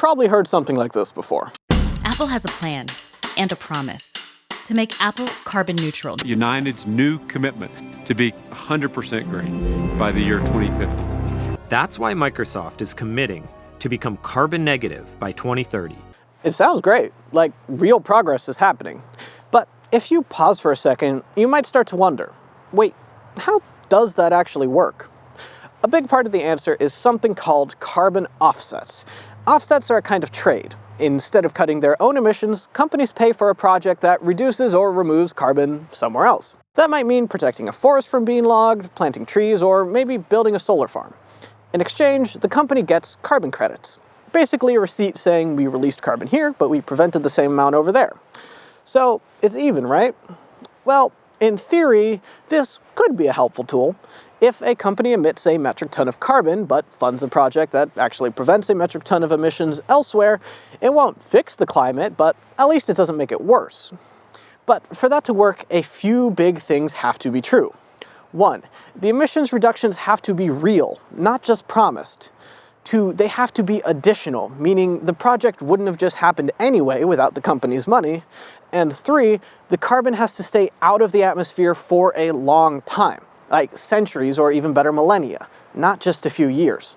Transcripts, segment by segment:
probably heard something like this before. Apple has a plan and a promise to make Apple carbon neutral. United's new commitment to be 100% green by the year 2050. That's why Microsoft is committing to become carbon negative by 2030. It sounds great, like real progress is happening. But if you pause for a second, you might start to wonder, wait, how does that actually work? A big part of the answer is something called carbon offsets. Offsets are a kind of trade. Instead of cutting their own emissions, companies pay for a project that reduces or removes carbon somewhere else. That might mean protecting a forest from being logged, planting trees, or maybe building a solar farm. In exchange, the company gets carbon credits. Basically a receipt saying we released carbon here, but we prevented the same amount over there. So it's even, right? Well, in theory, this could be a helpful tool. If a company emits a metric ton of carbon, but funds a project that actually prevents a metric ton of emissions elsewhere, it won't fix the climate, but at least it doesn't make it worse. But for that to work, a few big things have to be true. 1, the emissions reductions have to be real, not just promised. 2, they have to be additional, meaning the project wouldn't have just happened anyway without the company's money. And 3, the carbon has to stay out of the atmosphere for a long time, like centuries or even better millennia, not just a few years.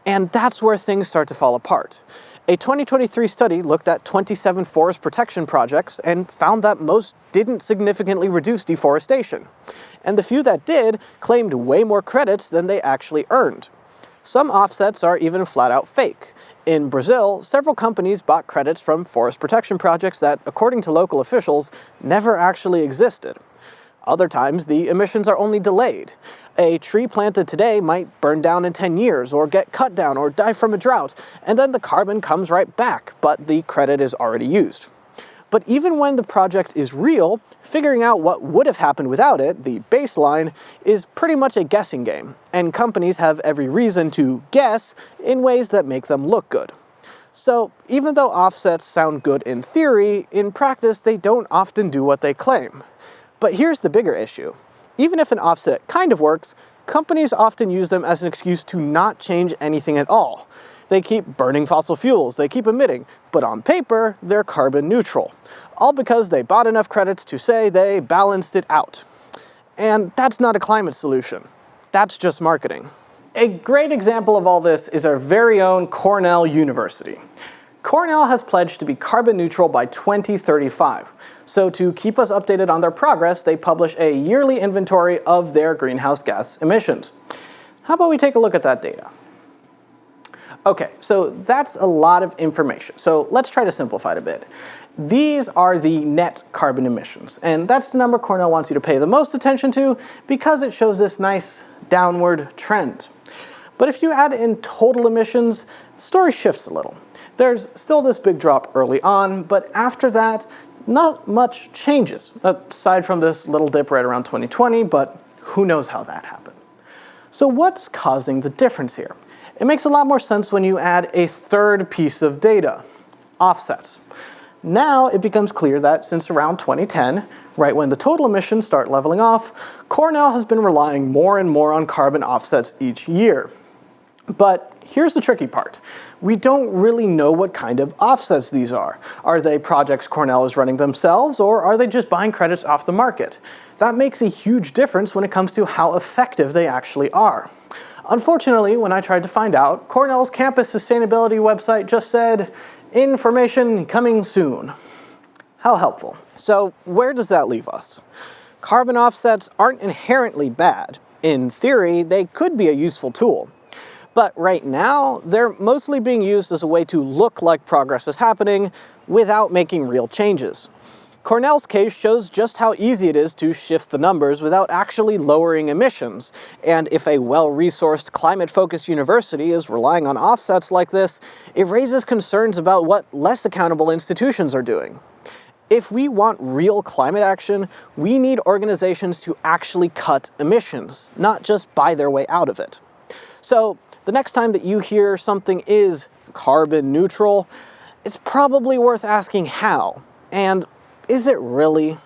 And that's where things start to fall apart. A 2023 study looked at 27 forest protection projects and found that most didn't significantly reduce deforestation. And the few that did claimed way more credits than they actually earned. Some offsets are even flat out fake. In Brazil, several companies bought credits from forest protection projects that, according to local officials, never actually existed. Other times, the emissions are only delayed. A tree planted today might burn down in 10 years, or get cut down, or die from a drought, and then the carbon comes right back, but the credit is already used. But even when the project is real, figuring out what would have happened without it, the baseline, is pretty much a guessing game, and companies have every reason to guess in ways that make them look good. So even though offsets sound good in theory, in practice they don't often do what they claim. But here's the bigger issue. Even if an offset kind of works, companies often use them as an excuse to not change anything at all. They keep burning fossil fuels, they keep emitting, but on paper, they're carbon neutral. All because they bought enough credits to say they balanced it out. And that's not a climate solution. That's just marketing. A great example of all this is our very own Cornell University. Cornell has pledged to be carbon neutral by 2035. So to keep us updated on their progress, they publish a yearly inventory of their greenhouse gas emissions. How about we take a look at that data? Okay, so that's a lot of information. So let's try to simplify it a bit. These are the net carbon emissions, and that's the number Cornell wants you to pay the most attention to because it shows this nice downward trend. But if you add in total emissions, the story shifts a little. There's still this big drop early on, but after that, not much changes, aside from this little dip right around 2020, but who knows how that happened. So what's causing the difference here? It makes a lot more sense when you add a third piece of data, offsets. Now it becomes clear that since around 2010, right when the total emissions start leveling off, Cornell has been relying more and more on carbon offsets each year. But here's the tricky part. We don't really know what kind of offsets these are. Are they projects Cornell is running themselves, or are they just buying credits off the market? That makes a huge difference when it comes to how effective they actually are. Unfortunately, when I tried to find out, Cornell's campus sustainability website just said, "Information coming soon." How helpful. So where does that leave us? Carbon offsets aren't inherently bad. In theory, they could be a useful tool. But right now, they're mostly being used as a way to look like progress is happening without making real changes. Cornell's case shows just how easy it is to shift the numbers without actually lowering emissions. And if a well-resourced, climate-focused university is relying on offsets like this, it raises concerns about what less accountable institutions are doing. If we want real climate action, we need organizations to actually cut emissions, not just buy their way out of it. So the next time that you hear something is carbon neutral, it's probably worth asking how, and is it really?